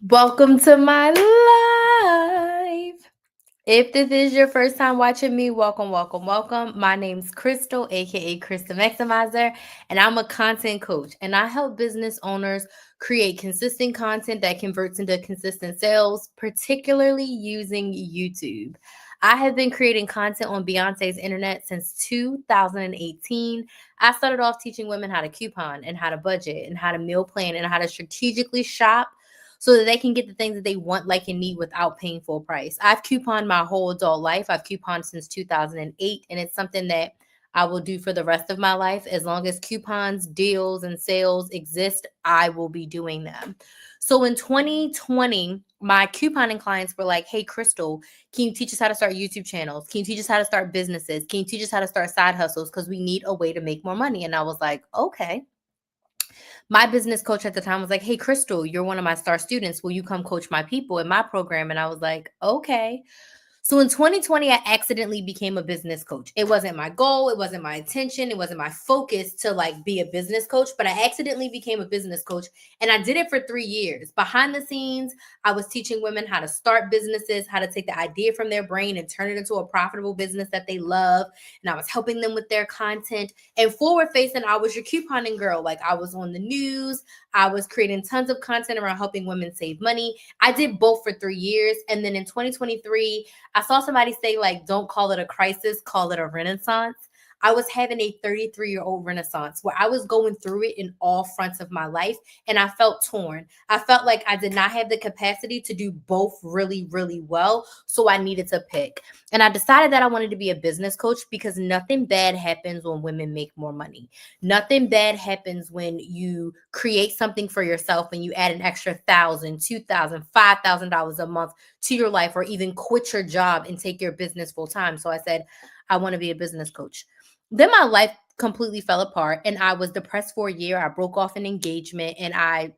Welcome to my life. If this is your first time watching me, welcome, welcome, welcome. My name's Crystal, aka Crystal Maximizer, and I'm a content coach. And I help business owners create consistent content that converts into consistent sales, particularly using YouTube. I have been creating content on Beyonce's internet since 2018. I started off teaching women how to coupon and how to budget and how to meal plan and how to strategically shop so that they can get the things that they want, like, and need without paying full price. I've couponed my whole adult life. I've couponed since 2008, and it's something that I will do for the rest of my life. As long as coupons, deals, and sales exist, I will be doing them. So in 2020, my couponing clients were like, "Hey, Crystal, can you teach us how to start YouTube channels? Can you teach us how to start businesses? Can you teach us how to start side hustles? Because we need a way to make more money." And I was like, okay. My business coach at the time was like, "Hey, Crystal, you're one of my star students. Will you come coach my people in my program?" And I was like, okay. So in 2020, I accidentally became a business coach. It wasn't my goal, it wasn't my intention, it wasn't my focus to like be a business coach, but I accidentally became a business coach, and I did it for 3 years. Behind the scenes, I was teaching women how to start businesses, how to take the idea from their brain and turn it into a profitable business that they love, and I was helping them with their content. And forward facing, I was your couponing girl. Like, I was on the news, I was creating tons of content around helping women save money. I did both for 3 years, and then in 2023, I saw somebody say, like, don't call it a crisis, call it a renaissance. I was having a 33-year-old renaissance where I was going through it in all fronts of my life, and I felt torn. I felt like I did not have the capacity to do both really, really well. So I needed to pick. And I decided that I wanted to be a business coach because nothing bad happens when women make more money. Nothing bad happens when you create something for yourself and you add an extra $1,000, $2,000, $5,000 a month to your life, or even quit your job and take your business full time. So I said, I want to be a business coach. Then my life completely fell apart and I was depressed for a year. I broke off an engagement, and I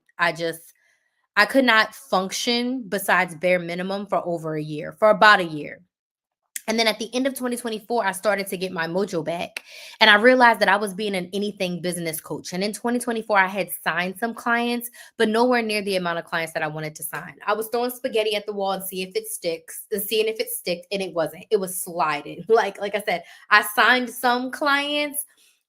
could not function besides bare minimum for over a year, for about a year. And then at the end of 2024, I started to get my mojo back. And I realized that I was being an anything business coach. And in 2024, I had signed some clients, but nowhere near the amount of clients that I wanted to sign. I was throwing spaghetti at the wall and seeing if it sticked, and it wasn't. It was sliding. Like I said, I signed some clients,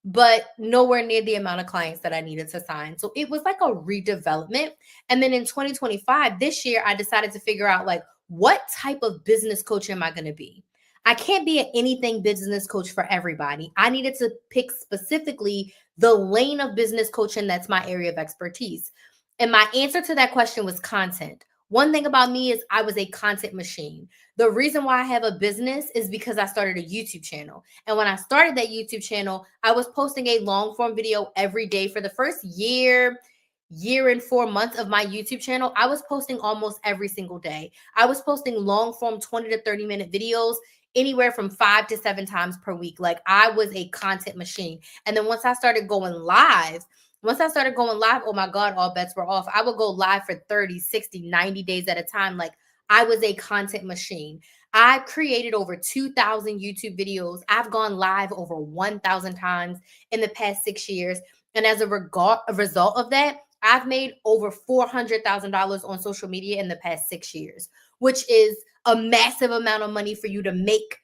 but nowhere near the amount of clients that I needed to sign. So it was like a redevelopment. And then in 2025, this year, I decided to figure out, like, what type of business coach am I going to be? I can't be an anything business coach for everybody. I needed to pick specifically the lane of business coaching that's my area of expertise. And my answer to that question was content. One thing about me is I was a content machine. The reason why I have a business is because I started a YouTube channel. And when I started that YouTube channel, I was posting a long form video every day for the first year and 4 months of my YouTube channel. I was posting almost every single day. I was posting long form 20 to 30-minute videos anywhere from 5 to 7 times per week. Like, I was a content machine. And then once I started going live, oh my God, all bets were off. I would go live for 30, 60, 90 days at a time. Like, I was a content machine. I created over 2,000 YouTube videos. I've gone live over 1,000 times in the past 6 years. And as a result of that, I've made over $400,000 on social media in the past 6 years, which is a massive amount of money for you to make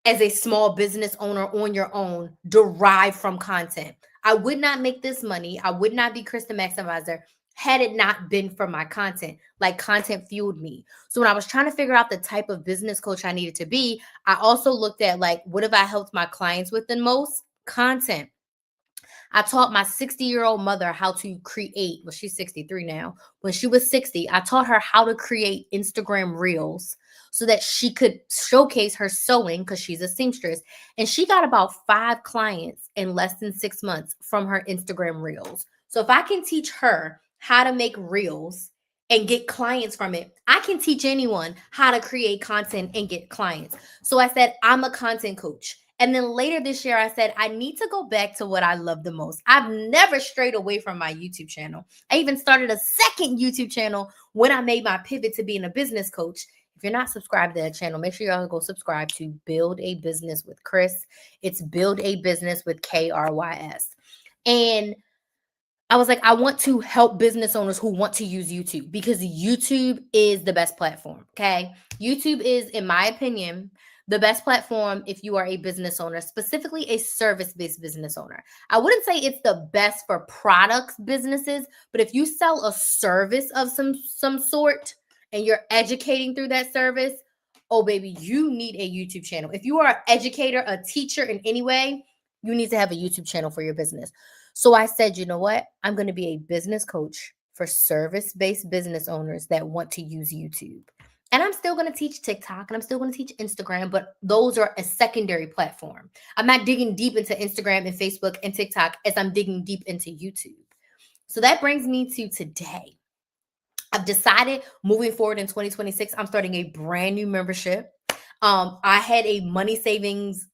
as a small business owner on your own, derived from content. I would not make this money. I would not be Krista Maximizer had it not been for my content. Like, content fueled me. So when I was trying to figure out the type of business coach I needed to be, I also looked at, like, what have I helped my clients with the most? Content. I taught my 60-year-old mother how to create, well, she's 63 now. When she was 60, I taught her how to create Instagram reels so that she could showcase her sewing, because she's a seamstress. And she got about 5 clients in less than 6 months from her Instagram reels. So if I can teach her how to make reels and get clients from it, I can teach anyone how to create content and get clients. So I said, I'm a content coach. And then later this year, I said, I need to go back to what I love the most. I've never strayed away from my YouTube channel. I even started a second YouTube channel when I made my pivot to being a business coach. If you're not subscribed to that channel, make sure y'all go subscribe to Build a Business with Chris. It's Build a Business with KRYS. And I was like, I want to help business owners who want to use YouTube because YouTube is the best platform. Okay. YouTube is, in my opinion, the best platform if you are a business owner, specifically a service-based business owner. I wouldn't say it's the best for products businesses, but if you sell a service of some sort and you're educating through that service, oh baby, you need a YouTube channel. If you are an educator, a teacher in any way, you need to have a YouTube channel for your business. So I said, you know what? I'm going to be a business coach for service-based business owners that want to use YouTube. And I'm still going to teach TikTok and I'm still going to teach Instagram, but those are a secondary platform. I'm not digging deep into Instagram and Facebook and TikTok as I'm digging deep into YouTube. So that brings me to today. I've decided moving forward in 2026, I'm starting a brand new membership. I had a money savings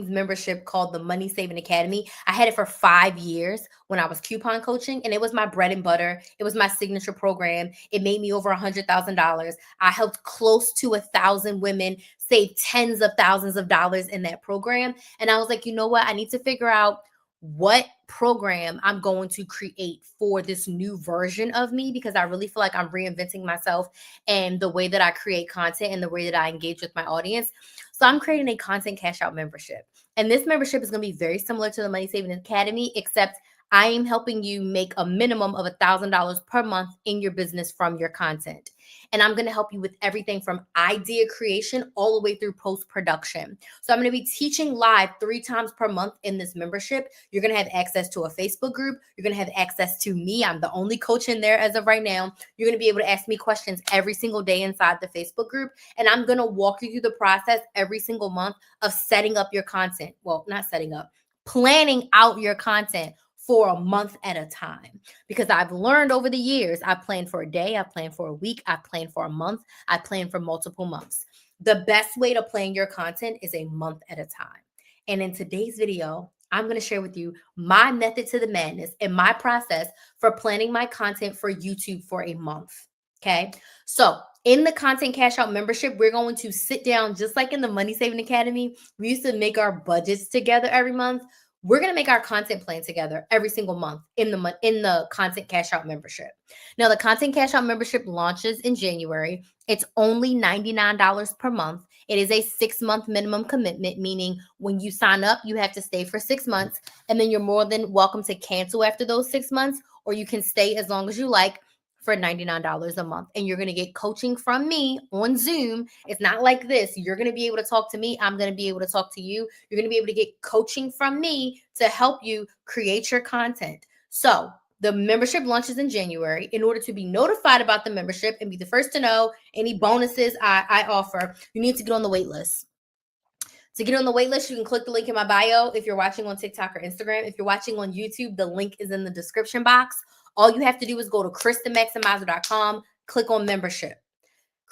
membership called the Money Saving Academy. I had it for 5 years when I was coupon coaching, and it was my bread and butter. It was my signature program. It made me over $100,000. I helped close to 1,000 women save tens of thousands of dollars in that program. And I was like, you know what? I need to figure out what program I'm going to create for this new version of me, because I really feel like I'm reinventing myself and the way that I create content and the way that I engage with my audience. So I'm creating a content cash out membership. And this membership is going to be very similar to the Money Saving Academy, except I am helping you make a minimum of $1,000 per month in your business from your content. And I'm going to help you with everything from idea creation all the way through post-production. So I'm going to be teaching live 3 times per month in this membership. You're going to have access to a Facebook group. You're going to have access to me. I'm the only coach in there as of right now. You're going to be able to ask me questions every single day inside the Facebook group. And I'm going to walk you through the process every single month of setting up your content. Well, not setting up, planning out your content for a month at a time. Because I've learned over the years, I plan for a day, I plan for a week, I plan for a month, I plan for multiple months. The best way to plan your content is a month at a time. And in today's video, I'm going to share with you my method to the madness and my process for planning my content for YouTube for a month. Okay. So in the content cash out membership, we're going to sit down just like in the Money Saving Academy. We used to make our budgets together every month. We're going to make our content plan together every single month in the content cash out membership. Now, the content cash out membership launches in January. It's only $99 per month. It is a 6-month minimum commitment, meaning when you sign up, you have to stay for 6 months, and then you're more than welcome to cancel after those 6 months, or you can stay as long as you like for $99 a month. And you're going to get coaching from me on Zoom. It's not like this. You're going to be able to talk to me. I'm going to be able to talk to you. You're going to be able to get coaching from me to help you create your content. So the membership launches in January. In order to be notified about the membership and be the first to know any bonuses I offer, you need to get on the wait list. To get on the wait list, you can click the link in my bio if you're watching on TikTok or Instagram. If you're watching on YouTube, the link is in the description box. All you have to do is go to KristenMaximizer.com, click on membership.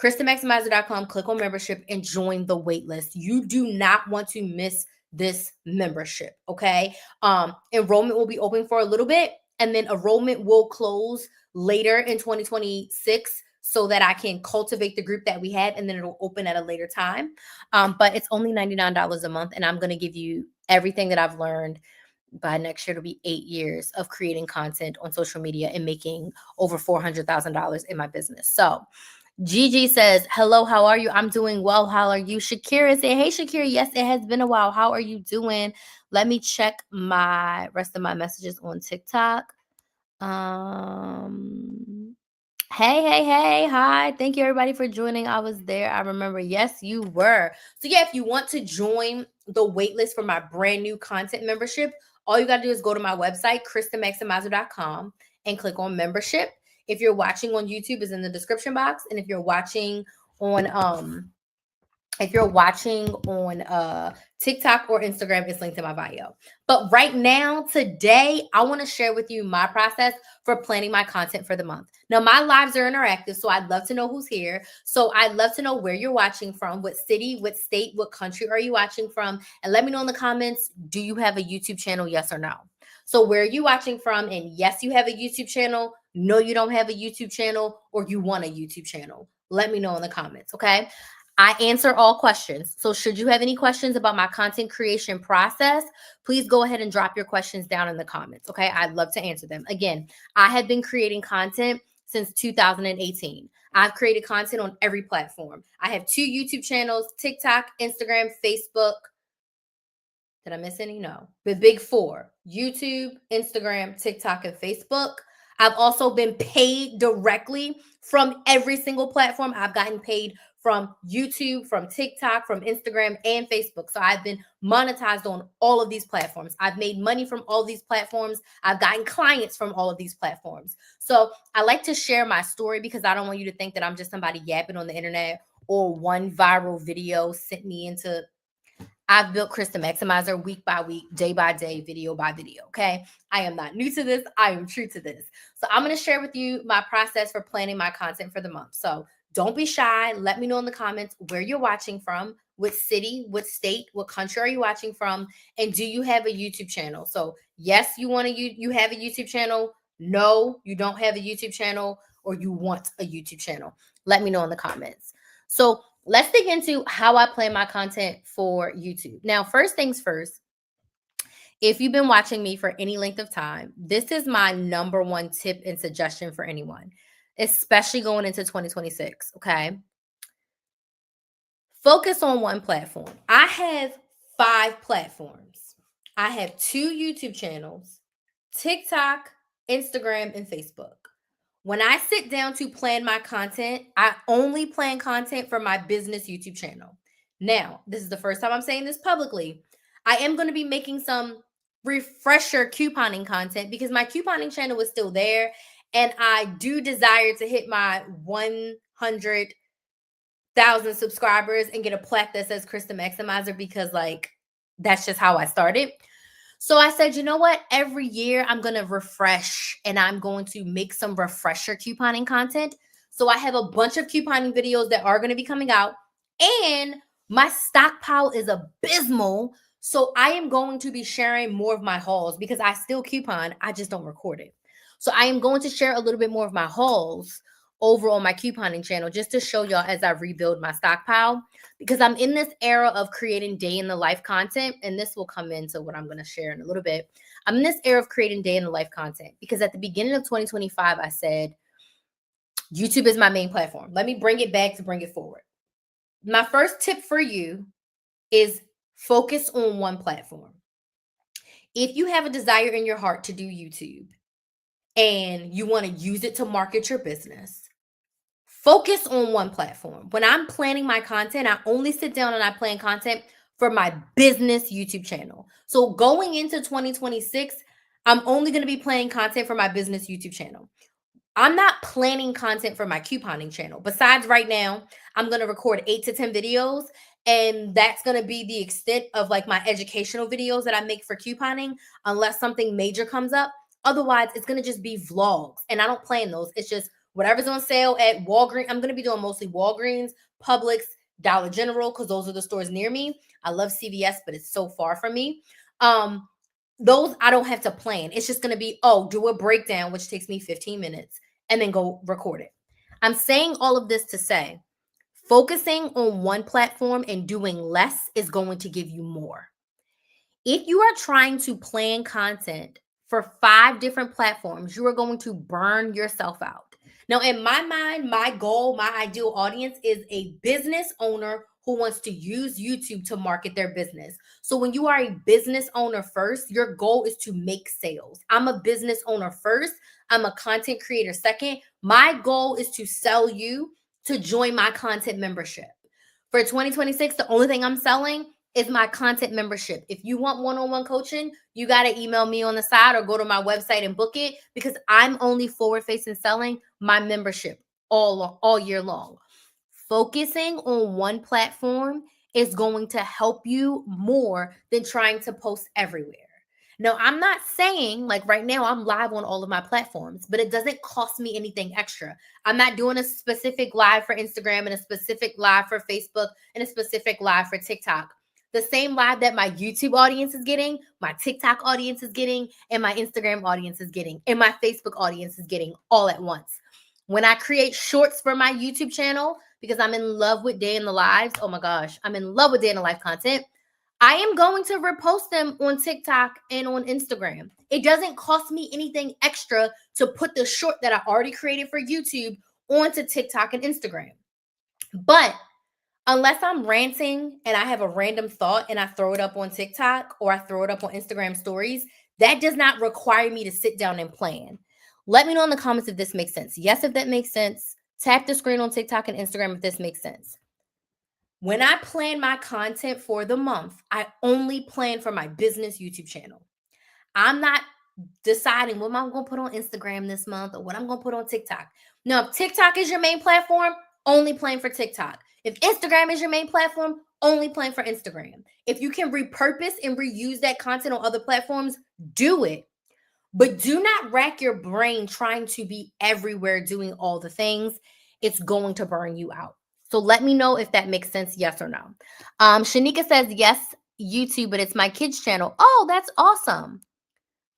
KristenMaximizer.com, click on membership, and join the wait list. You do not want to miss this membership, okay? Enrollment will be open for a little bit, and then enrollment will close later in 2026 so that I can cultivate the group that we had, and then it'll open at a later time. But it's only $99 a month, and I'm going to give you everything that I've learned. By next year, it'll be 8 years of creating content on social media and making over $400,000 in my business. So Gigi says, hello, how are you? I'm doing well. How are you? Shakira is saying, hey, Shakira, yes, it has been a while. How are you doing? Let me check my rest of my messages on TikTok. Hey, hi. Thank you, everybody, for joining. I was there. I remember. Yes, you were. So, yeah, if you want to join the waitlist for my brand new content membership, all you got to do is go to my website, KristenMaximizer.com, and click on membership. If you're watching on YouTube, it's in the description box. And if you're watching on TikTok or Instagram, it's linked in my bio. But right now, today, I want to share with you my process for planning my content for the month. Now, my lives are interactive, so I'd love to know who's here. So I'd love to know where you're watching from, what city, what state, what country are you watching from? And let me know in the comments, do you have a YouTube channel, yes or no? So where are you watching from? And yes, you have a YouTube channel. No, you don't have a YouTube channel, or you want a YouTube channel. Let me know in the comments, okay? I answer all questions. So should you have any questions about my content creation process, please go ahead and drop your questions down in the comments. Okay. I'd love to answer them. Again, I have been creating content since 2018. I've created content on every platform. I have 2 YouTube channels, TikTok, Instagram, Facebook. Did I miss any? No. The big 4: YouTube, Instagram, TikTok, and Facebook. I've also been paid directly from every single platform. I've gotten paid from YouTube, from TikTok, from Instagram, and Facebook. So I've been monetized on all of these platforms. I've made money from all these platforms. I've gotten clients from all of these platforms. So I like to share my story because I don't want you to think that I'm just somebody yapping on the internet or one viral video sent me into. I've built Krista Maximizer week by week, day by day, video by video. Okay. I am not new to this. I am true to this. So I'm going to share with you my process for planning my content for the month. So don't be shy. Let me know in the comments where you're watching from, what city, what state, what country are you watching from, and do you have a YouTube channel? So yes, you have a YouTube channel. No, you don't have a YouTube channel, or you want a YouTube channel. Let me know in the comments. So let's dig into how I plan my content for YouTube. Now, first things first, if you've been watching me for any length of time, this is my number one tip and suggestion for anyone, especially going into 2026. Okay. Focus on one platform. I have 5 platforms. I have 2 YouTube channels, TikTok, Instagram, and Facebook. When I sit down to plan my content, I only plan content for my business YouTube channel. Now, this is the first time I'm saying this publicly. I am going to be making some refresher couponing content because my couponing channel is still there. And I do desire to hit my 100,000 subscribers and get a plaque that says Krista Maximizer because, like, that's just how I started. So I said, you know what? Every year I'm going to refresh and I'm going to make some refresher couponing content. So I have a bunch of couponing videos that are going to be coming out, and my stockpile is abysmal. So I am going to be sharing more of my hauls because I still coupon. I just don't record it. So I am going to share a little bit more of my hauls over on my couponing channel just to show y'all as I rebuild my stockpile, because I'm in this era of creating day in the life content, and this will come into what I'm going to share in a little bit. I'm in this era of creating day in the life content because at the beginning of 2025, I said, YouTube is my main platform. Let me bring it back to bring it forward. My first tip for you is focus on one platform. If you have a desire in your heart to do YouTube and you want to use it to market your business, focus on one platform. When I'm planning my content, I only sit down and I plan content for my business YouTube channel. So going into 2026, I'm only going to be planning content for my business YouTube channel. I'm not planning content for my couponing channel. Besides, right now, I'm going to record 8 to 10 videos, and that's going to be the extent of like my educational videos that I make for couponing, unless something major comes up. Otherwise, it's going to just be vlogs, and I don't plan those. It's just whatever's on sale at Walgreens. I'm going to be doing mostly Walgreens, Publix, Dollar General, because those are the stores near me. I love CVS, but it's so far from me. Those I don't have to plan. It's just going to be, do a breakdown, which takes me 15 minutes, and then go record it. I'm saying all of this to say, focusing on one platform and doing less is going to give you more. If you are trying to plan content for 5 different platforms, you are going to burn yourself out. Now, in my mind, my goal, my ideal audience is a business owner who wants to use YouTube to market their business. So when you are a business owner first, your goal is to make sales. I'm a business owner first. I'm a content creator second. My goal is to sell you to join my content membership. For 2026, the only thing I'm selling is my content membership. If you want one-on-one coaching, you got to email me on the side or go to my website and book it, because I'm only forward-facing selling my membership all year long. Focusing on one platform is going to help you more than trying to post everywhere. Now, I'm not saying, like, right now I'm live on all of my platforms, but it doesn't cost me anything extra. I'm not doing a specific live for Instagram and a specific live for Facebook and a specific live for TikTok. The same live that my YouTube audience is getting, my TikTok audience is getting, and my Instagram audience is getting, and my Facebook audience is getting all at once. When I create shorts for my YouTube channel, because I'm in love with day in the lives. Oh my gosh, I'm in love with day in the life content. I am going to repost them on TikTok and on Instagram. It doesn't cost me anything extra to put the short that I already created for YouTube onto TikTok and Instagram. But unless I'm ranting and I have a random thought and I throw it up on TikTok or I throw it up on Instagram stories, that does not require me to sit down and plan. Let me know in the comments if this makes sense. Yes, if that makes sense. Tap the screen on TikTok and Instagram if this makes sense. When I plan my content for the month, I only plan for my business YouTube channel. I'm not deciding what I'm going to put on Instagram this month or what I'm going to put on TikTok. No, if TikTok is your main platform, only plan for TikTok. If Instagram is your main platform, only plan for Instagram. If you can repurpose and reuse that content on other platforms, do it. But do not rack your brain trying to be everywhere doing all the things. It's going to burn you out. So let me know if that makes sense, yes or no. Shanika says, yes, YouTube, but it's my kids' channel. Oh, that's awesome.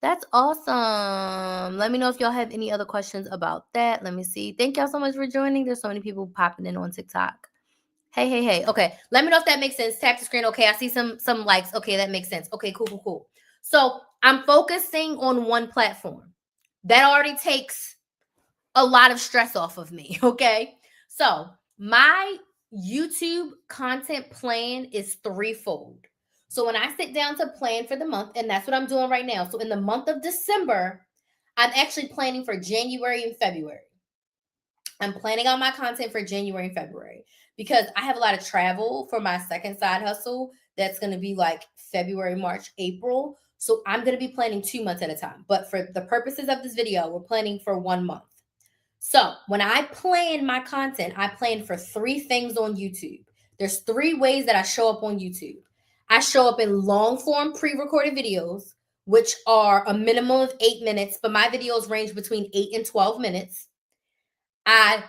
That's awesome. Let me know if y'all have any other questions about that. Let me see. Thank y'all so much for joining. There's so many people popping in on TikTok. Hey. Okay, let me know if that makes sense. Tap the screen. Okay, I see some likes. Okay, that makes sense. Okay, cool. So I'm focusing on one platform. That already takes a lot of stress off of me, okay? So my YouTube content plan is threefold. So when I sit down to plan for the month, and that's what I'm doing right now. So in the month of December, I'm actually planning for January and February. I'm planning on my content for January and February because I have a lot of travel for my second side hustle. That's going to be like February, March, April. So I'm going to be planning 2 months at a time. But for the purposes of this video, we're planning for 1 month. So when I plan my content, I plan for 3 things on YouTube. There's 3 ways that I show up on YouTube. I show up in long form pre-recorded videos, which are a minimum of 8 minutes, but my videos range between 8 and 12 minutes. I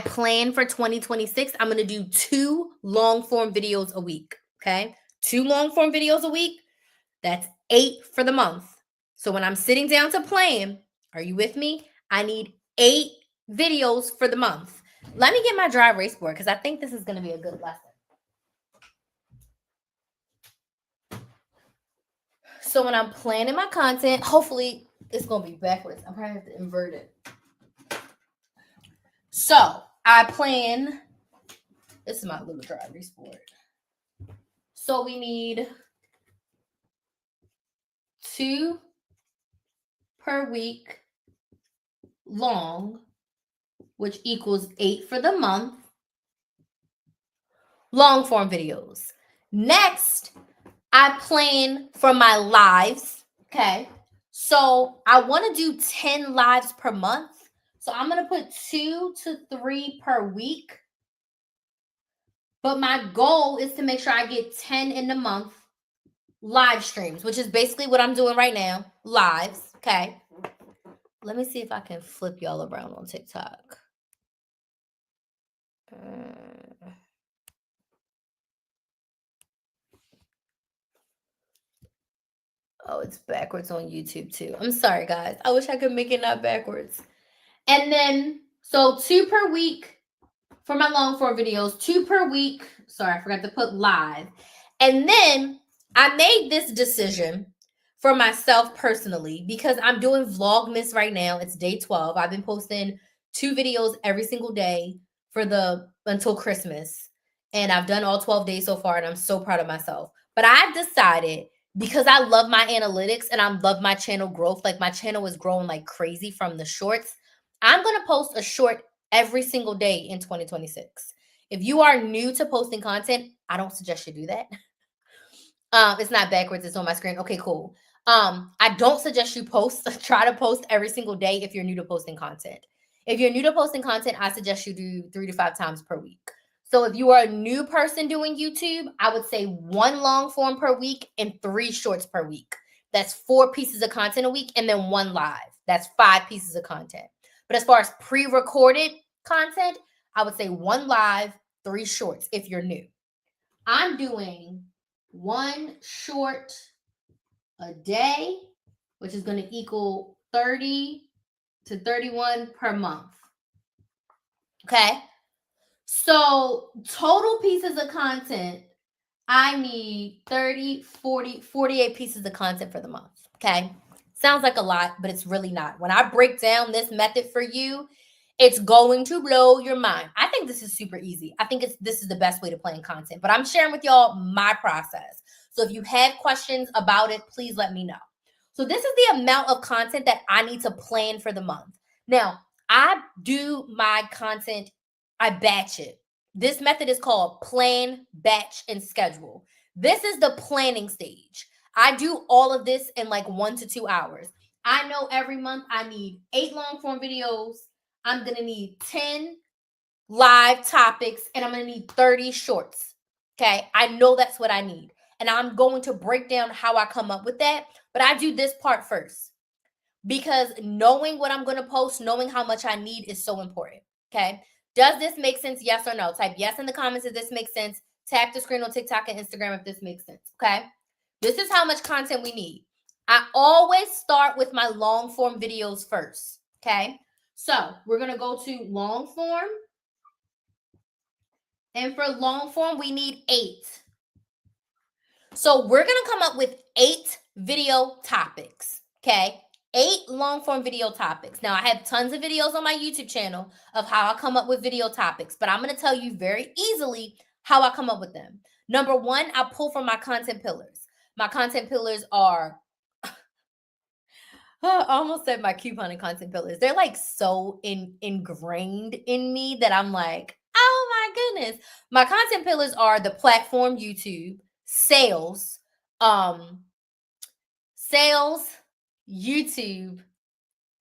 plan for 2026. I'm going to do 2 long form videos a week. Okay. 2 long form videos a week. That's 8 for the month. So when I'm sitting down to plan, are you with me? I need 8 videos for the month. Let me get my dry erase board because I think this is going to be a good lesson. So when I'm planning my content, hopefully it's going to be backwards. I'm probably going to have to invert it. So I plan, this is my little dry erase board. So we need 2 per week long, which equals 8 for the month. Long form videos. Next, I plan for my lives. Okay. So I want to do 10 lives per month. So I'm going to put 2 to 3 per week. But my goal is to make sure I get 10 in the month live streams, which is basically what I'm doing right now. Lives. Okay. Let me see if I can flip y'all around on TikTok. Oh, it's backwards on YouTube too. I'm sorry, guys. I wish I could make it not backwards. And then, so 2 per week for my long form videos, 2 per week. Sorry, I forgot to put live. And then I made this decision for myself personally because I'm doing Vlogmas right now. It's day 12. I've been posting 2 videos every single day until Christmas. And I've done all 12 days so far, and I'm so proud of myself. But I've decided, because I love my analytics and I love my channel growth, like my channel is growing like crazy from the shorts, I'm going to post a short every single day in 2026. If you are new to posting content, I don't suggest you do that. It's not backwards. It's on my screen. Okay, cool. I don't suggest you try to post every single day if you're new to posting content. If you're new to posting content, I suggest you do 3 to 5 times per week. So if you are a new person doing YouTube, I would say 1 long form per week and 3 shorts per week. That's 4 pieces of content a week, and then 1 live. That's 5 pieces of content. But as far as pre-recorded content, I would say 1 live, 3 shorts if you're new. I'm doing 1 short a day, which is going to equal 30 to 31 per month. Okay. So total pieces of content, I need 30, 40, 48 pieces of content for the month. Okay. Sounds like a lot, but it's really not. When I break down this method for you, it's going to blow your mind. I think this is super easy. I think this is the best way to plan content, but I'm sharing with y'all my process. So if you have questions about it, please let me know. So this is the amount of content that I need to plan for the month. Now, I do my content, I batch it. This method is called plan, batch, and schedule. This is the planning stage. I do all of this in like 1 to 2 hours. I know every month I need 8 long form videos. I'm going to need 10 live topics, and I'm going to need 30 shorts. Okay. I know that's what I need. And I'm going to break down how I come up with that. But I do this part first because knowing what I'm going to post, knowing how much I need is so important. Okay. Does this make sense? Yes or no? Type yes in the comments if this makes sense. Tap the screen on TikTok and Instagram if this makes sense. Okay. This is how much content we need. I always start with my long form videos first. Okay. So we're going to go to long form. And for long form, we need 8. So we're going to come up with 8 video topics. Okay. 8 long form video topics. Now, I have tons of videos on my YouTube channel of how I come up with video topics, but I'm going to tell you very easily how I come up with them. Number 1, I pull from my content pillars. My content pillars are, I almost said my coupon and content pillars. They're like so ingrained in me that I'm like, oh my goodness. My content pillars are the platform YouTube, sales, sales, YouTube,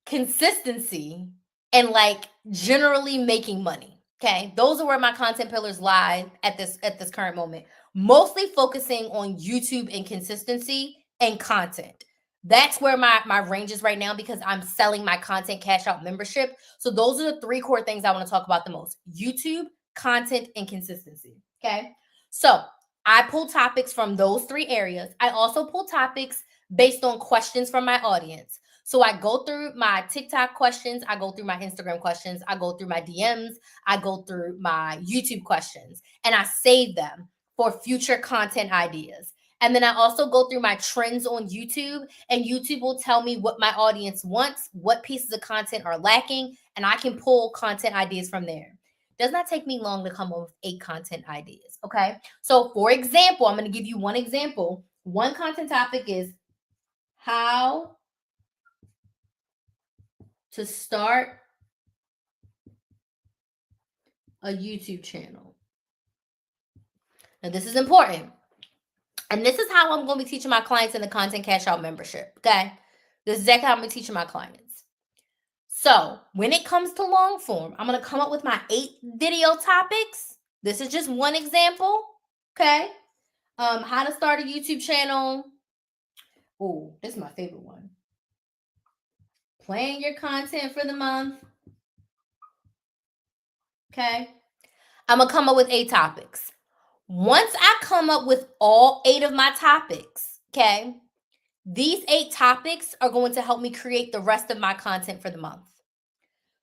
consistency, and like generally making money. Okay, those are where my content pillars lie at this current moment. Mostly focusing on YouTube and consistency and content. That's where my range is right now because I'm selling my content cash out membership. So those are the 3 core things I want to talk about the most: YouTube, content, and consistency. Okay, so I pull topics from those 3 areas. I also pull topics based on questions from my audience. So I go through my TikTok questions, I go through my Instagram questions, I go through my DMs, I go through my YouTube questions, and I save them for future content ideas. And then I also go through my trends on YouTube, and YouTube will tell me what my audience wants, what pieces of content are lacking, and I can pull content ideas from there. Does not take me long to come up with 8 content ideas. Okay. So, for example, I'm going to give you one example. One content topic is how to start a YouTube channel. Now, this is important. And this is how I'm going to be teaching my clients in the Content Cash Out membership. Okay. This is exactly how I'm going to teach my clients. So when it comes to long form, I'm going to come up with my 8 video topics. This is just one example. Okay. How to start a YouTube channel. Oh, this is my favorite one. Plan your content for the month. Okay. I'm going to come up with 8 topics. Once I come up with all 8 of my topics, okay, these 8 topics are going to help me create the rest of my content for the month.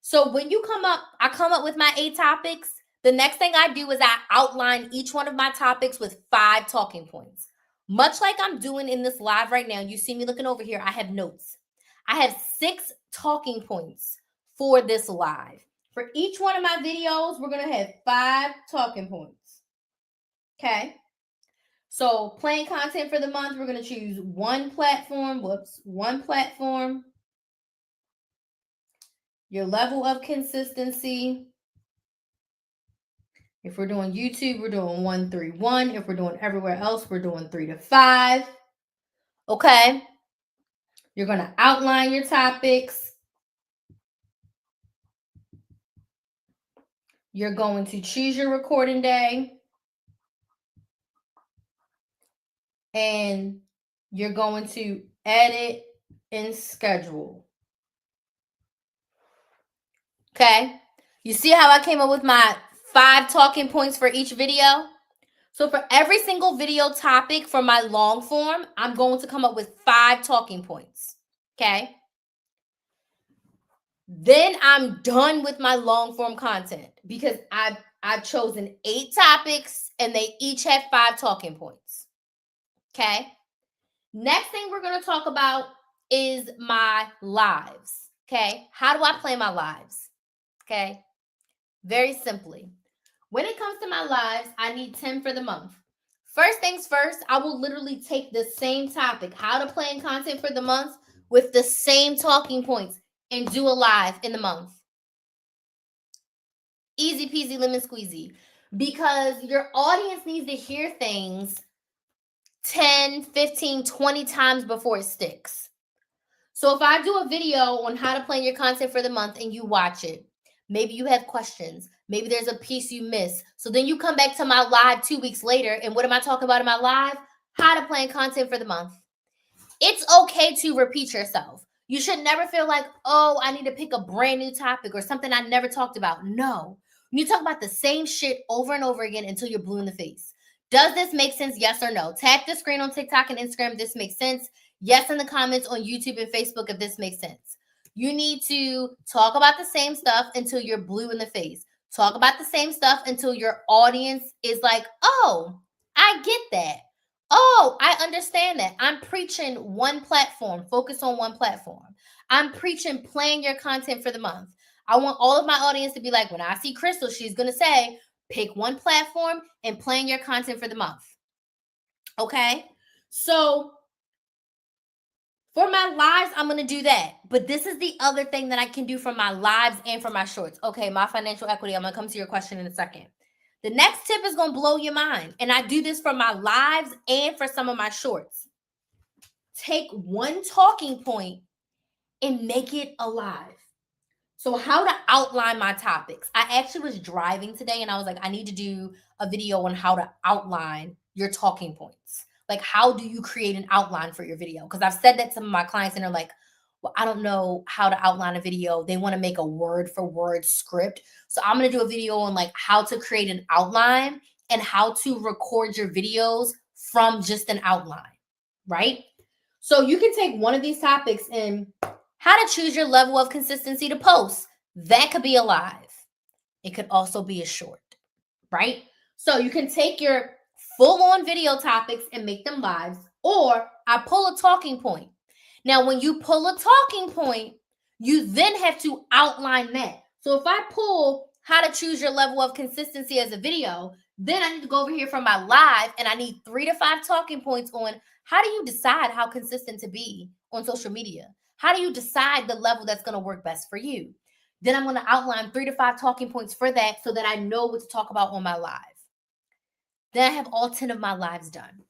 So when I come up with my 8 topics. The next thing I do is I outline each one of my topics with 5 talking points. Much like I'm doing in this live right now, you see me looking over here, I have notes. I have 6 talking points for this live. For each one of my videos, we're going to have 5 talking points. Okay. So plan content for the month, we're going to choose one platform. One platform. Your level of consistency. If we're doing YouTube, we're doing 1, 3, 1. If we're doing everywhere else, we're doing 3 to 5. Okay. You're going to outline your topics. You're going to choose your recording day. And you're going to edit and schedule. Okay. You see how I came up with my 5 talking points for each video? So for every single video topic for my long form, I'm going to come up with 5 talking points. Okay. Then I'm done with my long form content because I've chosen 8 topics and they each have 5 talking points. Okay. Next thing we're going to talk about is my lives. Okay. How do I plan my lives? Okay. Very simply. When it comes to my lives, I need 10 for the month. First things first, I will literally take the same topic, how to plan content for the month, with the same talking points and do a live in the month. Easy peasy lemon squeezy. Because your audience needs to hear things 10, 15, 20 times before it sticks. So if I do a video on how to plan your content for the month and you watch it, maybe you have questions. Maybe there's a piece you miss. So then you come back to my live 2 weeks later. And what am I talking about in my live? How to plan content for the month. It's okay to repeat yourself. You should never feel like, oh, I need to pick a brand new topic or something I never talked about. No. You talk about the same shit over and over again until you're blue in the face. Does this make sense? Yes or no? Tap the screen on TikTok and Instagram if this makes sense. Yes in the comments on YouTube and Facebook if this makes sense. You need to talk about the same stuff until you're blue in the face. Talk about the same stuff until your audience is like, oh, I get that. Oh, I understand that. I'm preaching one platform, focus on one platform. I'm preaching plan your content for the month. I want all of my audience to be like, when I see Crystal, she's going to say, pick one platform and plan your content for the month. Okay. So for my lives, I'm going to do that. But this is the other thing that I can do for my lives and for my shorts. Okay. My financial equity. I'm going to come to your question in a second. The next tip is going to blow your mind. And I do this for my lives and for some of my shorts. Take one talking point and make it alive. So how to outline my topics. I actually was driving today and I was like, I need to do a video on how to outline your talking points. Like, how do you create an outline for your video? Because I've said that to my clients and they're like, well, I don't know how to outline a video. They want to make a word for word script. So I'm going to do a video on like how to create an outline and how to record your videos from just an outline, right? So you can take one of these topics and how to choose your level of consistency to post. That could be a live. It could also be a short, right? So you can take your full-on video topics and make them lives, or I pull a talking point. Now, when you pull a talking point, you then have to outline that. So if I pull how to choose your level of consistency as a video, then I need to go over here for my live and I need 3 to 5 talking points on how do you decide how consistent to be on social media? How do you decide the level that's going to work best for you? Then I'm going to outline 3 to 5 talking points for that so that I know what to talk about on my live. Then I have all 10 of my lives done.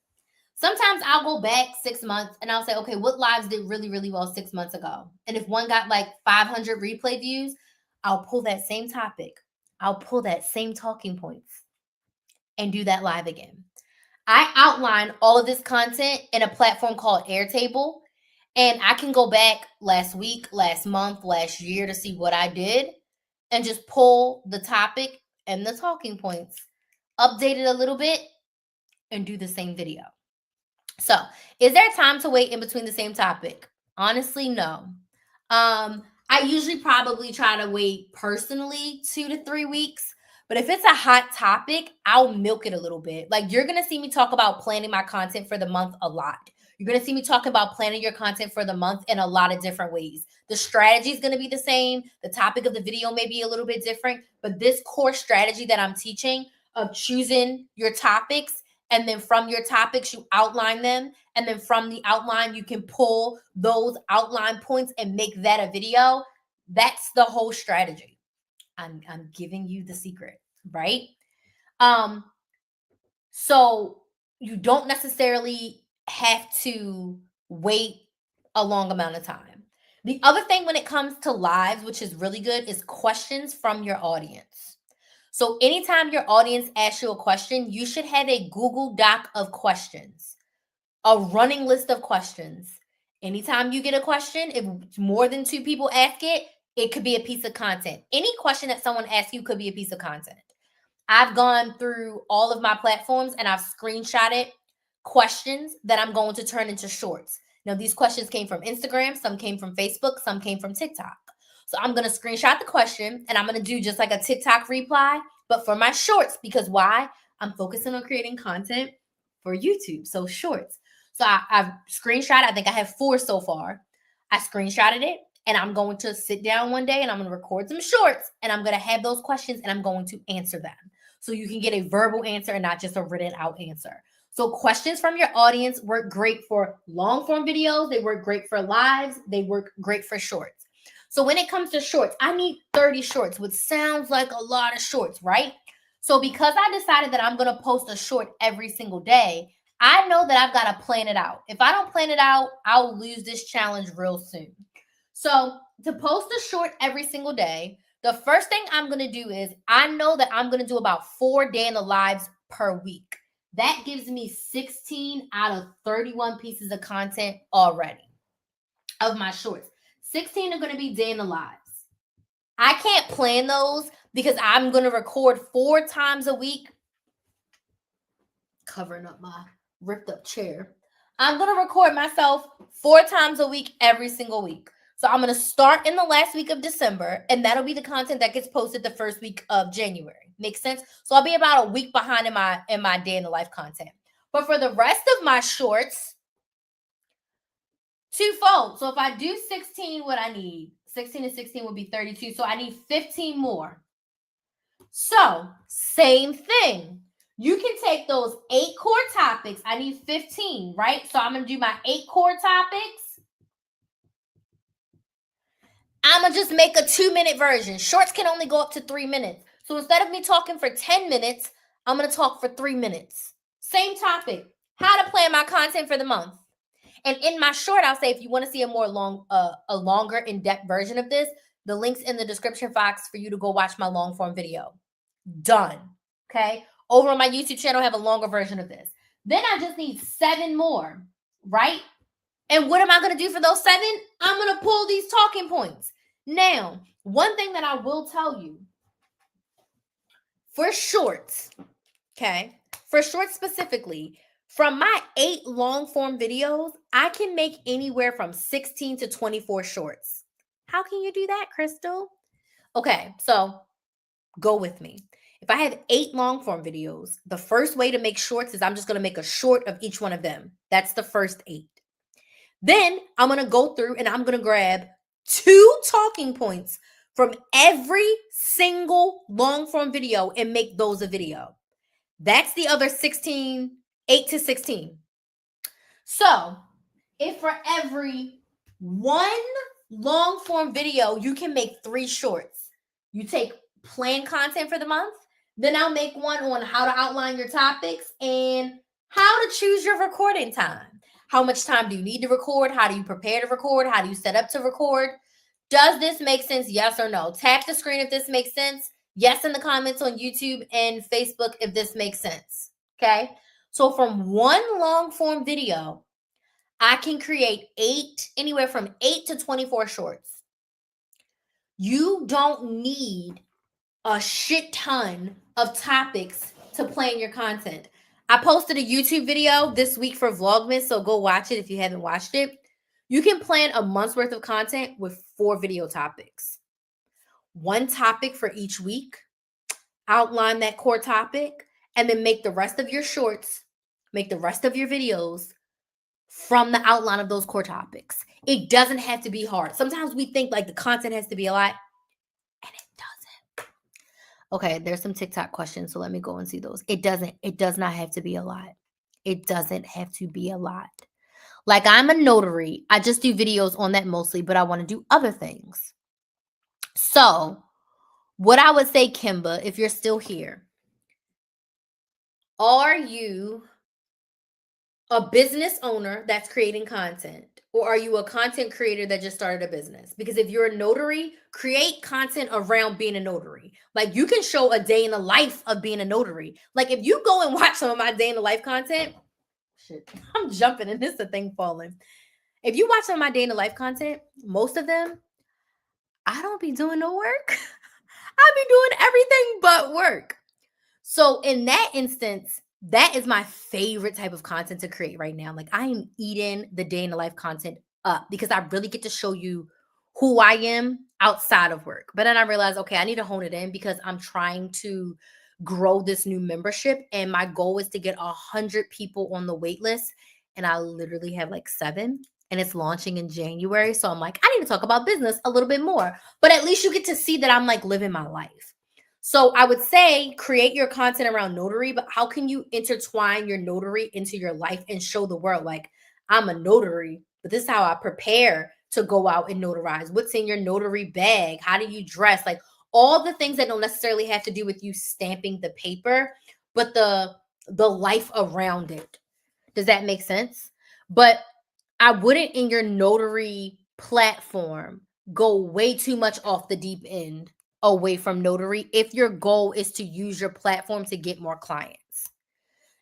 Sometimes I'll go back 6 months and I'll say, okay, what lives did really, really well 6 months ago? And if one got like 500 replay views, I'll pull that same topic. I'll pull that same talking points and do that live again. I outline all of this content in a platform called Airtable. And I can go back last week, last month, last year to see what I did and just pull the topic and the talking points, update it a little bit, and do the same video. So, is there time to wait in between the same topic? Honestly, no. I usually probably try to wait personally 2 to 3 weeks. But if it's a hot topic, I'll milk it a little bit. Like, you're going to see me talk about planning my content for the month a lot. You're going to see me talk about planning your content for the month in a lot of different ways. The strategy is going to be the same. The topic of the video may be a little bit different. But this core strategy that I'm teaching of choosing your topics, and then from your topics, you outline them. And then from the outline, you can pull those outline points and make that a video. That's the whole strategy. I'm giving you the secret, right? So you don't necessarily have to wait a long amount of time. The other thing when it comes to lives, which is really good, is questions from your audience. So anytime your audience asks you a question, you should have a Google Doc of questions, a running list of questions. Anytime you get a question, if more than 2 people ask it, it could be a piece of content. Any question that someone asks you could be a piece of content. I've gone through all of my platforms and I've screenshotted questions that I'm going to turn into shorts. Now, these questions came from Instagram, some came from Facebook, some came from TikTok. So I'm going to screenshot the question and I'm going to do just like a TikTok reply, but for my shorts, because why? I'm focusing on creating content for YouTube. So shorts. So I've screenshot. I think I have 4 so far. I screenshotted it and I'm going to sit down one day and I'm going to record some shorts and I'm going to have those questions and I'm going to answer them. So you can get a verbal answer and not just a written out answer. So questions from your audience work great for long form videos. They work great for lives. They work great for shorts. So when it comes to shorts, I need 30 shorts, which sounds like a lot of shorts, right? So because I decided that I'm going to post a short every single day, I know that I've got to plan it out. If I don't plan it out, I'll lose this challenge real soon. So to post a short every single day, the first thing I'm going to do is I know that I'm going to do about 4 day in the lives per week. That gives me 16 out of 31 pieces of content already of my shorts. 16 are going to be day in the lives. I can't plan those because I'm going to record 4 times a week. Covering up my ripped up chair. I'm going to record myself 4 times a week every single week. So I'm going to start in the last week of December, and that'll be the content that gets posted the first week of January. Makes sense? So I'll be about a week behind in my day in the life content. But for the rest of my shorts, twofold. So if I do 16, what I need, 16 and 16 would be 32. So I need 15 more. So same thing. You can take those 8 core topics. I need 15, right? So I'm going to do my 8 core topics. I'm going to just make a 2-minute version. Shorts can only go up to 3 minutes. So instead of me talking for 10 minutes, I'm going to talk for 3 minutes. Same topic. How to plan my content for the month. And in my short, I'll say if you want to see a longer in-depth version of this, the link's in the description box for you to go watch my long form video. Done. Okay. Over on my YouTube channel, I have a longer version of this. Then I just need 7 more, right? And what am I going to do for those 7? I'm going to pull these talking points. Now, one thing that I will tell you, for shorts, okay, for shorts specifically, from my 8 long form videos, I can make anywhere from 16 to 24 shorts. How can you do that, Crystal? Okay, so go with me. If I have 8 long form videos, the first way to make shorts is I'm just going to make a short of each one of them. That's the first 8. Then I'm going to go through and I'm going to grab 2 talking points from every single long form video and make those a video. That's the other 16, 8 to 16. So if for every 1 long form video, you can make 3 shorts. You take plan content for the month, then I'll make one on how to outline your topics and how to choose your recording time. How much time do you need to record? How do you prepare to record? How do you set up to record? Does this make sense? Yes or no? Tap the screen if this makes sense. Yes in the comments on YouTube and Facebook if this makes sense. Okay? So from 1 long form video, I can create anywhere from 8 to 24 shorts. You don't need a shit ton of topics to plan your content. I posted a YouTube video this week for Vlogmas, so go watch it if you haven't watched it. You can plan a month's worth of content with 4 video topics. 1 topic for each week. Outline that core topic, and then make the rest of your shorts, make the rest of your videos from the outline of those core topics. It doesn't have to be hard. Sometimes we think like the content has to be a lot, and it doesn't. Okay, there's some TikTok questions, so let me go and see those. It does not have to be a lot. It doesn't have to be a lot. Like I'm a notary. I just do videos on that mostly, but I want to do other things. So what I would say, Kimba, if you're still here, are you a business owner that's creating content? Or are you a content creator that just started a business? Because if you're a notary, create content around being a notary. Like you can show a day in the life of being a notary. Like if you go and watch some of my day in the life content, shit, I'm jumping and this is the thing falling. If you watch some of my day in the life content, most of them, I don't be doing no work. I be doing everything but work. So in that instance, that is my favorite type of content to create right now. Like I am eating the day in the life content up because I really get to show you who I am outside of work. But then I realized, okay, I need to hone it in because I'm trying to grow this new membership. And my goal is to get 100 people on the wait list. And I literally have like 7 and it's launching in January. So I'm like, I need to talk about business a little bit more. But at least you get to see that I'm like living my life. So I would say create your content around notary, but how can you intertwine your notary into your life and show the world like I'm a notary, but this is how I prepare to go out and notarize. What's in your notary bag? How do you dress? Like all the things that don't necessarily have to do with you stamping the paper, but the life around it. Does that make sense? But I wouldn't in your notary platform go way too much off the deep end away from notary if your goal is to use your platform to get more clients.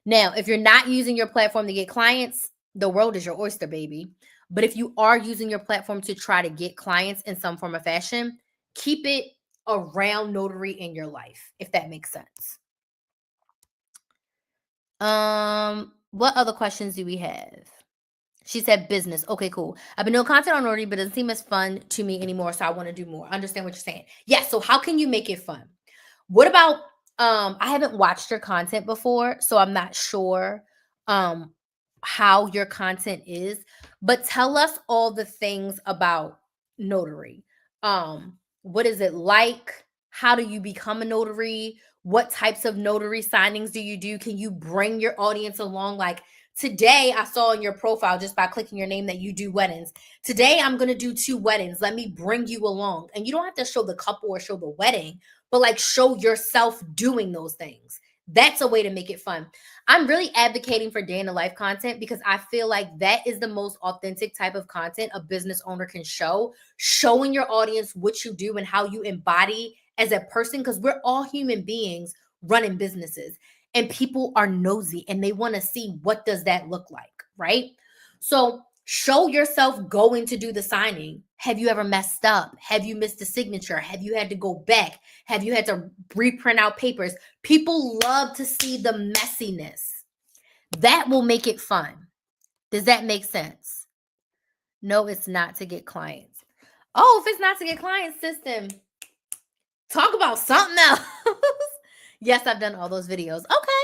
Now, if you're not using your platform to get clients, the world is your oyster, baby. But if you are using your platform to try to get clients in some form of fashion, keep it around notary in your life, if that makes sense. What other questions do we have? She said business. Okay, cool. I've been doing content on notary, but it doesn't seem as fun to me anymore. So I want to do more. I understand what you're saying. Yes. So how can you make it fun? What about I haven't watched your content before, so I'm not sure how your content is, but tell us all the things about notary. What is it like? How do you become a notary? What types of notary signings do you do? Can you bring your audience along? Like today, I saw in your profile just by clicking your name that you do weddings. Today, I'm going to do 2 weddings. Let me bring you along. And you don't have to show the couple or show the wedding, but like show yourself doing those things. That's a way to make it fun. I'm really advocating for day in the life content because I feel like that is the most authentic type of content a business owner can show, showing your audience what you do and how you embody as a person, because we're all human beings running businesses and people are nosy and they want to see what does that look like, right? So show yourself going to do the signing. Have you ever messed up? Have you missed a signature? Have you had to go back? Have you had to reprint out papers? People love to see the messiness. That will make it fun. Does that make sense? No, it's not to get clients. Oh, if it's not to get clients, system, talk about something else. Yes, I've done all those videos. Okay.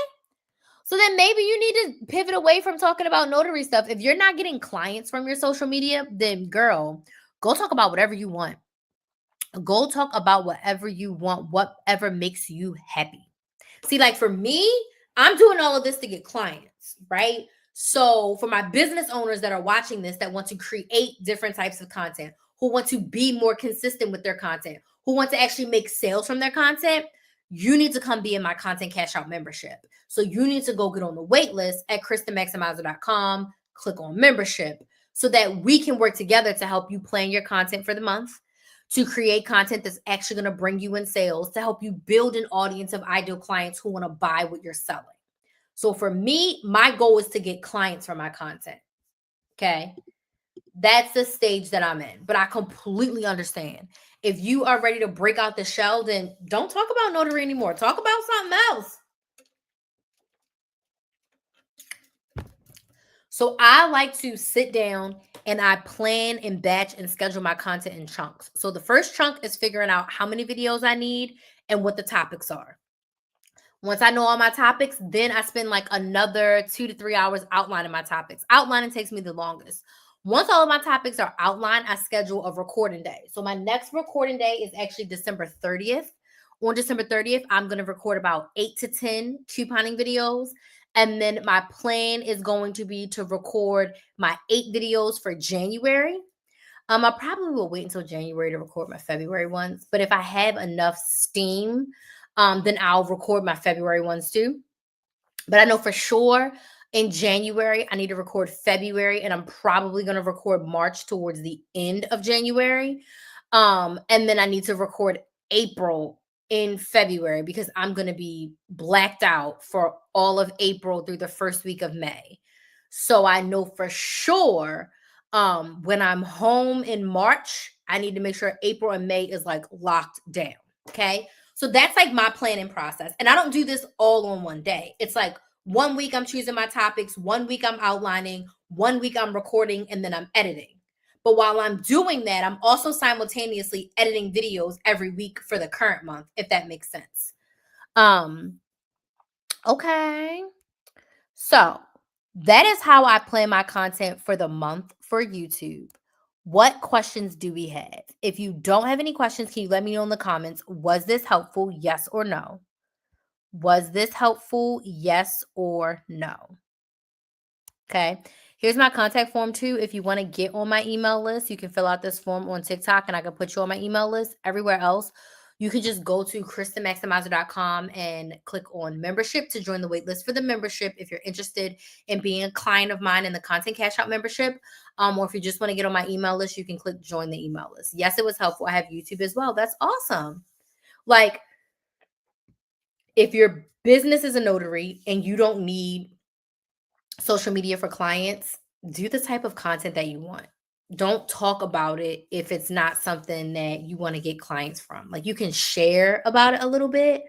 So then maybe you need to pivot away from talking about notary stuff. If you're not getting clients from your social media, then girl, go talk about whatever you want. Go talk about whatever you want, whatever makes you happy. See, like for me, I'm doing all of this to get clients, right? So for my business owners that are watching this, that want to create different types of content, who want to be more consistent with their content, who want to actually make sales from their content, you need to come be in my content cash out membership. So you need to go get on the wait list at KristenMaximizer.com, click on membership so that we can work together to help you plan your content for the month, to create content that's actually going to bring you in sales, to help you build an audience of ideal clients who want to buy what you're selling. So for me, my goal is to get clients from my content. Okay. That's the stage that I'm in, but I completely understand. If you are ready to break out the shell, then don't talk about notary anymore. Talk about something else. So I like to sit down and I plan and batch and schedule my content in chunks. So the first chunk is figuring out how many videos I need and what the topics are. Once I know all my topics, then I spend like another 2 to 3 hours outlining my topics. Outlining takes me the longest. Once all of my topics are outlined, I schedule a recording day. So my next recording day is actually December 30th. On December 30th, I'm going to record about 8 to 10 couponing videos. And then my plan is going to be to record my 8 videos for January. I probably will wait until January to record my February ones. But if I have enough steam, then I'll record my February ones too. But I know for sure in January, I need to record February, and I'm probably going to record March towards the end of January. And then I need to record April in February because I'm going to be blacked out for all of April through the first week of May. So I know for sure when I'm home in March, I need to make sure April and May is like locked down. Okay. So that's like my planning process. And I don't do this all on one day. It's like 1 week I'm choosing my topics, 1 week I'm outlining, 1 week I'm recording, and then I'm editing. But while I'm doing that, I'm also simultaneously editing videos every week for the current month, if that makes sense. Okay. So that is how I plan my content for the month for YouTube. What questions do we have? If you don't have any questions, can you let me know in the comments? Was this helpful? Yes or no? Was this helpful? Yes or no? Okay. Here's my contact form too. If you want to get on my email list, you can fill out this form on TikTok and I can put you on my email list. Everywhere else, you can just go to KristenMaximizer.com and click on membership to join the wait list for the membership if you're interested in being a client of mine in the Content Cash Out membership. Or if you just want to get on my email list, you can click join the email list. Yes, it was helpful. I have YouTube as well. That's awesome. Like, if your business is a notary and you don't need social media for clients, do the type of content that you want. Don't talk about it if it's not something that you want to get clients from. Like, you can share about it a little bit,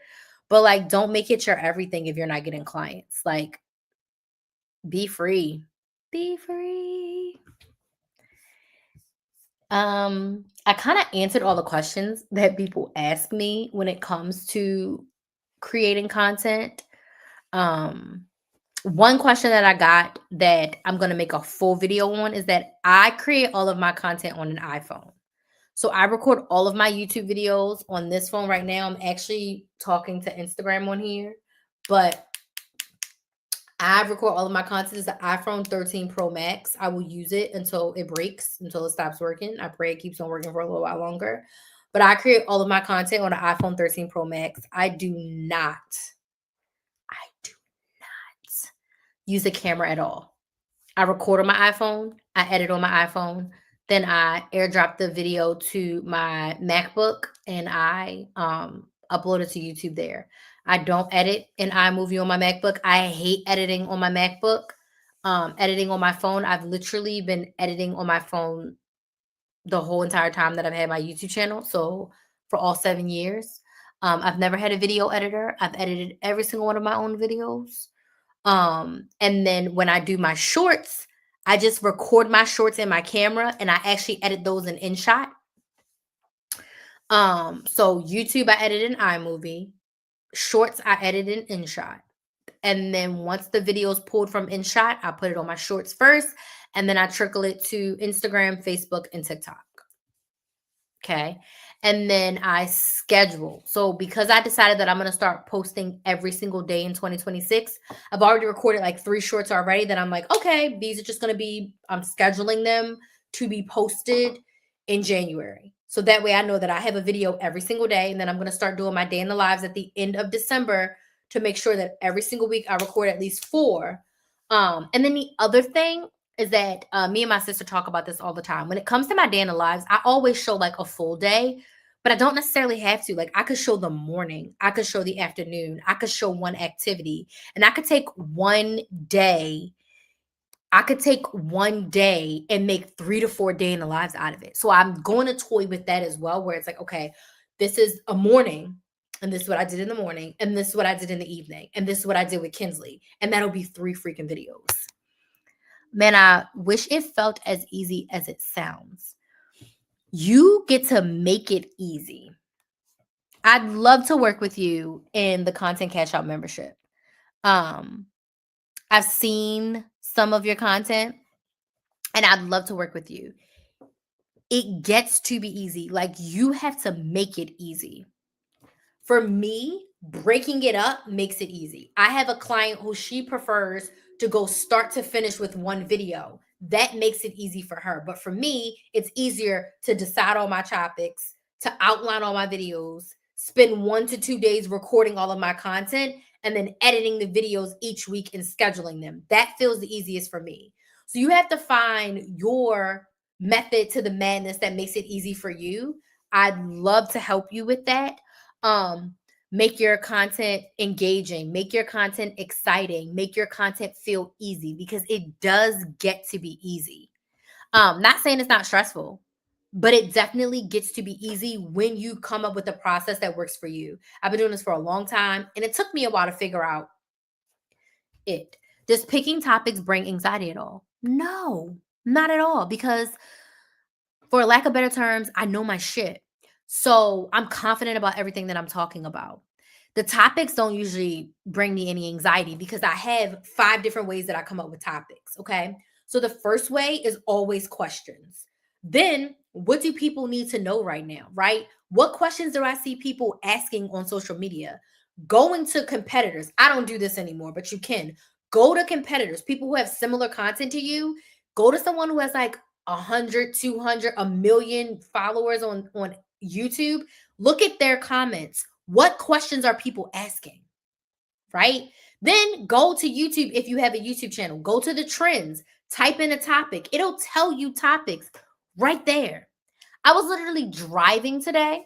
but like, don't make it your everything if you're not getting clients. Like, be free. Be free. I kind of answered all the questions that people ask me when it comes to creating content. One question that I got that I'm going to make a full video on is that I create all of my content on an iPhone. So I record all of my YouTube videos on this phone right now. I'm actually talking to Instagram on here, but I record all of my content. It's the iPhone 13 Pro Max. I will use it until it breaks, until it stops working. I pray it keeps on working for a little while longer. But I create all of my content on the iPhone 13 Pro Max. I do not use a camera at all. I record on my iPhone, I edit on my iPhone, then I airdrop the video to my MacBook and I upload it to YouTube there. I don't edit in iMovie on my MacBook. I hate editing on my MacBook. Editing on my phone, I've literally been editing on my phone the whole entire time that I've had my YouTube channel. So for all 7 years, I've never had a video editor. I've edited every single one of my own videos. And then when I do my shorts, I just record my shorts in my camera and I actually edit those in InShot. So YouTube, I edit in iMovie. Shorts, I edit in InShot. And then once the video is pulled from InShot, I put it on my shorts first, and then I trickle it to Instagram, Facebook, and TikTok. Okay. And then I schedule. So because I decided that I'm going to start posting every single day in 2026, I've already recorded like 3 shorts already that I'm like, okay, these are just going to be, I'm scheduling them to be posted in January. So that way I know that I have a video every single day. And then I'm going to start doing my day in the lives at the end of December to make sure that every single week I record at least 4. And then the other thing is that me and my sister talk about this all the time. When it comes to my day in the lives, I always show like a full day, but I don't necessarily have to. Like, I could show the morning, I could show the afternoon, I could show one activity, and I could take one day. I could take one day and make 3 to 4 day in the lives out of it. So I'm going to toy with that as well, where it's like, okay, this is a morning, and this is what I did in the morning, and this is what I did in the evening, and this is what I did with Kinsley, and that'll be 3 freaking videos. Man, I wish it felt as easy as it sounds. You get to make it easy. I'd love to work with you in the Content Cash Out membership. I've seen some of your content and I'd love to work with you. It gets to be easy. Like, you have to make it easy. For me, breaking it up makes it easy. I have a client who she prefers to go start to finish with one video. That makes it easy for her. But for me, it's easier to decide all my topics, to outline all my videos, spend 1 to 2 days recording all of my content, and then editing the videos each week and scheduling them. That feels the easiest for me. So you have to find your method to the madness that makes it easy for you. I'd love to help you with that. Make your content engaging, make your content exciting, make your content feel easy, because it does get to be easy. Not saying it's not stressful, but it definitely gets to be easy when you come up with a process that works for you. I've been doing this for a long time, and it took me a while to figure out it. Does picking topics bring anxiety at all? No, not at all, because For lack of better terms, I know my shit. So I'm confident about everything that I'm talking about. The topics don't usually bring me any anxiety because I have 5 different ways that I come up with topics. Okay. So the first way is always questions. Then, what do people need to know right now? Right? What questions do I see people asking on social media? Going to competitors. I don't do this anymore, but you can go to competitors, people who have similar content to you. Go to someone who has like 100, 200, a million followers on YouTube. Look at their comments. What questions are people asking? Right? Then go to YouTube if you have a YouTube channel. Go to the trends, type in a topic. It'll tell you topics right there. I was literally driving today.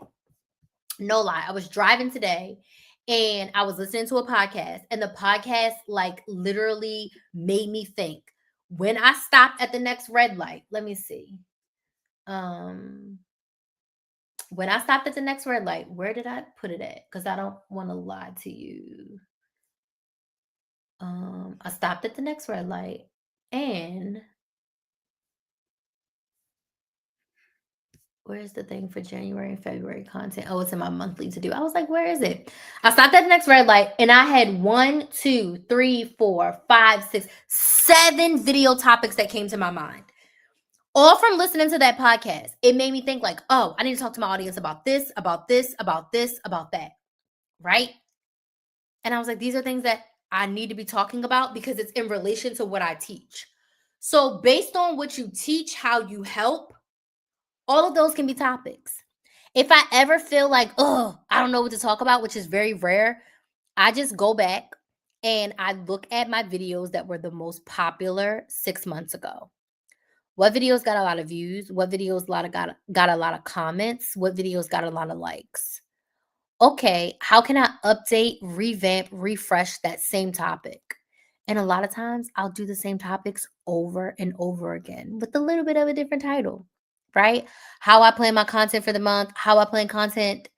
No lie. I was driving today and I was listening to a podcast, and the podcast like literally made me think. When I stopped at the next red light, let me see. Um when I stopped at the next red light, where did I put it at? Because I don't want to lie to you. I stopped at the next red light and where's the thing for January and February content? Oh, it's in my monthly to do. I was like, where is it? I stopped at the next red light and I had 1, 2, 3, 4, 5, 6, 7 video topics that came to my mind. All from listening to that podcast. It made me think like, oh, I need to talk to my audience about this, about this, about this, about that. Right? And I was like, these are things that I need to be talking about because it's in relation to what I teach. So based on what you teach, how you help, all of those can be topics. If I ever feel like, oh, I don't know what to talk about, which is very rare, I just go back and I look at my videos that were the most popular 6 months ago. What videos got a lot of views? What videos got a lot of comments? What videos got a lot of likes? Okay, how can I update, revamp, refresh that same topic? And a lot of times I'll do the same topics over and over again with a little bit of a different title, right? How I plan my content for the month, how I plan content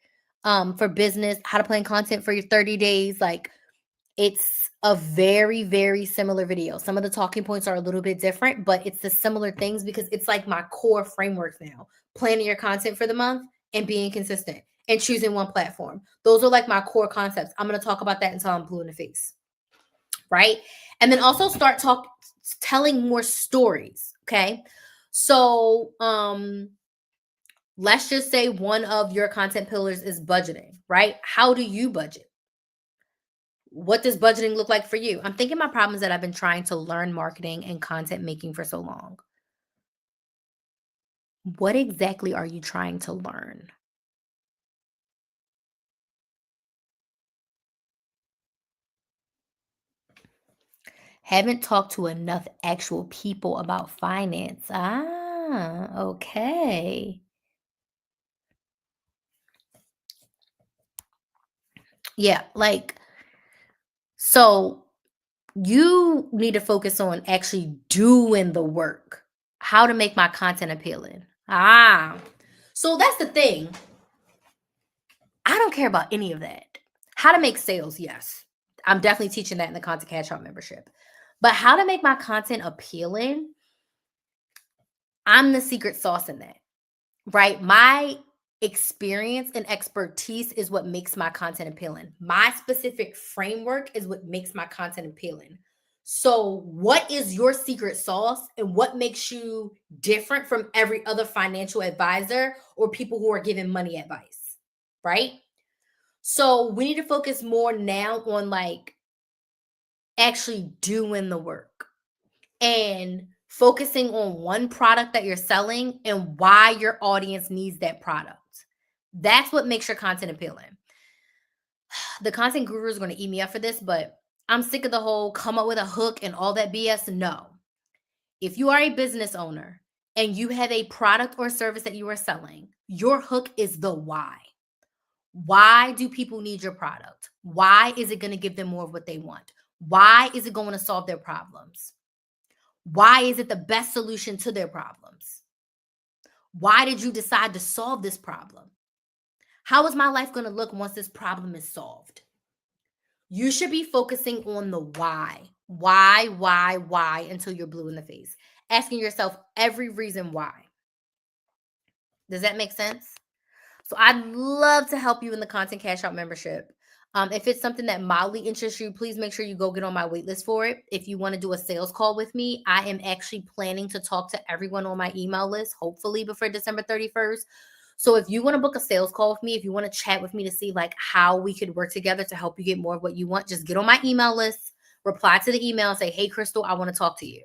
for business, how to plan content for your 30 days. Like it's a very, very similar video. Some of the talking points are a little bit different, but it's the similar things because it's like my core framework now. Planning your content for the month and being consistent and choosing one platform. Those are like my core concepts. I'm going to talk about that until I'm blue in the face. Right? And then also start telling more stories, okay? So, let's just say one of your content pillars is budgeting, right? How do you budget? What does budgeting look like for you? I'm thinking my problem is that I've been trying to learn marketing and content making for so long. What exactly are you trying to learn? Haven't talked to enough actual people about finance. Ah, okay. Yeah, like, so you need to focus on actually doing the work. How to make my content appealing. Ah, so that's the thing. I don't care about any of that. How to make sales, yes. I'm definitely teaching that in the Content Cash Out membership. But how to make my content appealing, I'm the secret sauce in that, right? My experience and expertise is what makes my content appealing. My specific framework is what makes my content appealing. So, what is your secret sauce and what makes you different from every other financial advisor or people who are giving money advice, right? So, we need to focus more now on like actually doing the work and focusing on one product that you're selling and why your audience needs that product. That's what makes your content appealing. The content guru is going to eat me up for this, but I'm sick of the whole come up with a hook and all that BS. No. If you are a business owner and you have a product or service that you are selling, your hook is the why. Why do people need your product? Why is it going to give them more of what they want? Why is it going to solve their problems? Why is it the best solution to their problems? Why did you decide to solve this problem? How is my life going to look once this problem is solved? You should be focusing on the why. Why until you're blue in the face. Asking yourself every reason why. Does that make sense? So I'd love to help you in the Content Cash Out membership. If it's something that mildly interests you, please make sure you go get on my waitlist for it. If you want to do a sales call with me, I am actually planning to talk to everyone on my email list, hopefully before December 31st. So if you want to book a sales call with me, if you want to chat with me to see like how we could work together to help you get more of what you want, just get on my email list, reply to the email and say, hey, Crystal, I want to talk to you.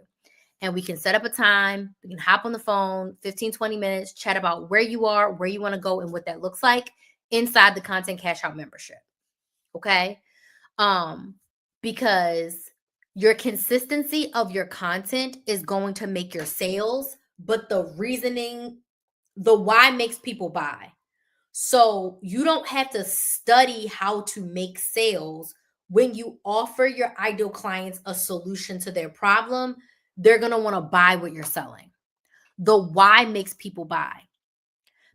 And we can set up a time. We can hop on the phone, 15, 20 minutes, chat about where you are, where you want to go, and what that looks like inside the Content Cash Out membership. Okay? Because your consistency of your content is going to make your sales, but the reasoning, the why makes people buy. So you don't have to study how to make sales. When you offer your ideal clients a solution to their problem, they're going to want to buy what you're selling. The why makes people buy.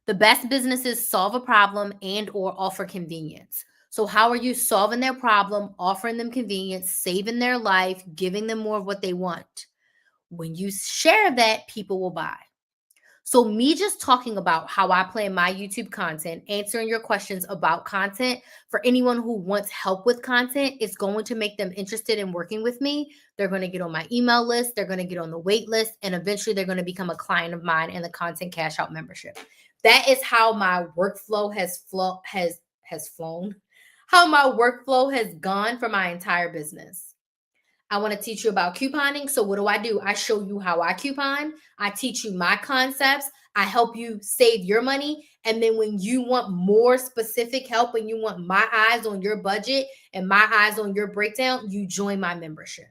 The best businesses solve a problem and or offer convenience. So how are you solving their problem, offering them convenience, saving their life, giving them more of what they want? When you share that, people will buy. So me just talking about how I plan my YouTube content, answering your questions about content for anyone who wants help with content, is going to make them interested in working with me. They're going to get on my email list. They're going to get on the wait list. And eventually they're going to become a client of mine in the Content Cash Out membership. That is how my workflow has flown, how my workflow has gone for my entire business. I want to teach you about couponing. So what do? I show you how I coupon. I teach you my concepts. I help you save your money. And then when you want more specific help, when you want my eyes on your budget and my eyes on your breakdown, you join my membership.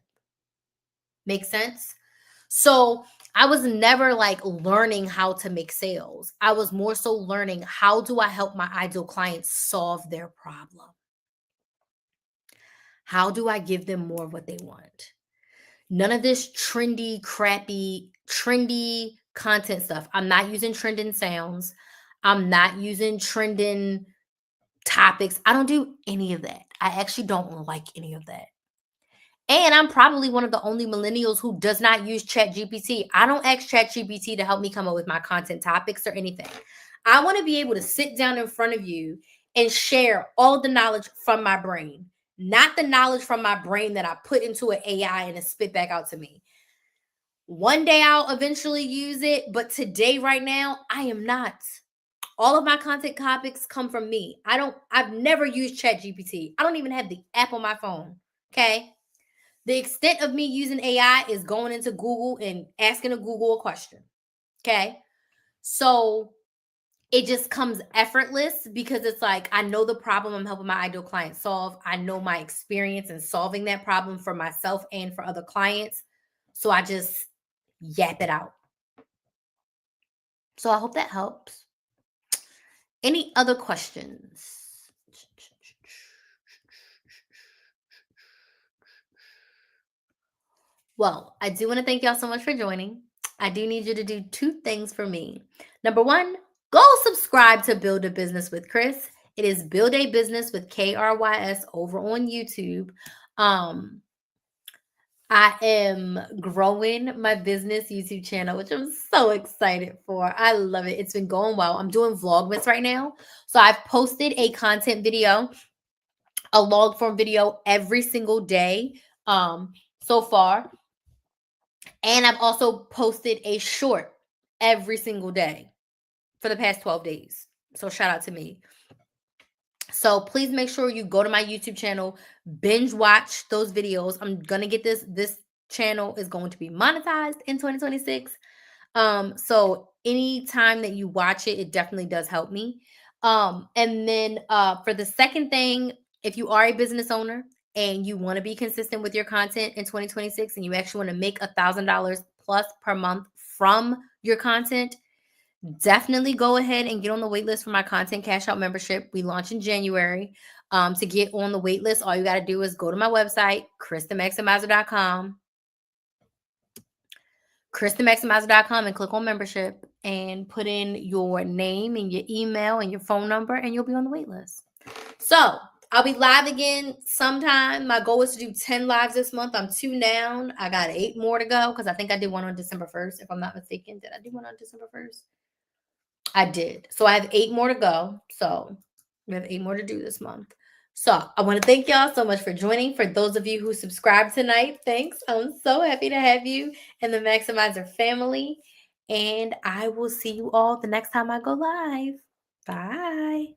Make sense? So I was never like learning how to make sales. I was more so learning how do I help my ideal clients solve their problem? How do I give them more of what they want? None of this trendy, crappy, trendy content stuff. I'm not using trending sounds. I'm not using trending topics. I don't do any of that. I actually don't like any of that. And I'm probably one of the only millennials who does not use ChatGPT. I don't ask ChatGPT to help me come up with my content topics or anything. I want to be able to sit down in front of you and share all the knowledge from my brain, not the knowledge from my brain that I put into an AI and it spit back out to me. One day I'll eventually use it, but today, right now, I am not. All of my content topics come from me. I've never used ChatGPT. I don't even have the app on my phone. Okay. The extent of me using AI is going into Google and asking a Google a question. Okay. So it just comes effortless because it's like, I know the problem I'm helping my ideal client solve. I know my experience in solving that problem for myself and for other clients. So I just yap it out. So I hope that helps. Any other questions? Well, I do want to thank y'all so much for joining. I do need you to do two things for me. Number one, go subscribe to Build a Business with Chris. It is Build a Business with KRYS over on YouTube. I am growing my business YouTube channel, which I'm so excited for. I love it. It's been going well. I'm doing Vlogmas right now. So I've posted a content video, a log form video every single day so far. And I've also posted a short every single day for the past 12 days. So shout out to me. So please make sure you go to my YouTube channel, binge watch those videos. I'm going to get this channel is going to be monetized in 2026. So anytime that you watch it, it definitely does help me. And then for the second thing, if you are a business owner and you want to be consistent with your content in 2026 and you actually want to make $1,000 plus per month from your content, definitely go ahead and get on the wait list for my Content Cash Out membership. We launch in January. To get on the wait list, all you got to do is go to my website, KristaMaximizer.com, KristaMaximizer.com, and click on membership and put in your name and your email and your phone number, and you'll be on the wait list. So I'll be live again sometime. My goal is to do 10 lives this month. I'm 2 down. I got 8 more to go because I think I did one on December 1st, if I'm not mistaken. Did I do one on December 1st? I did. So I have 8 more to go. So we have 8 more to do this month. So I want to thank y'all so much for joining. For those of you who subscribed tonight, thanks. I'm so happy to have you in the Maximizer family. And I will see you all the next time I go live. Bye.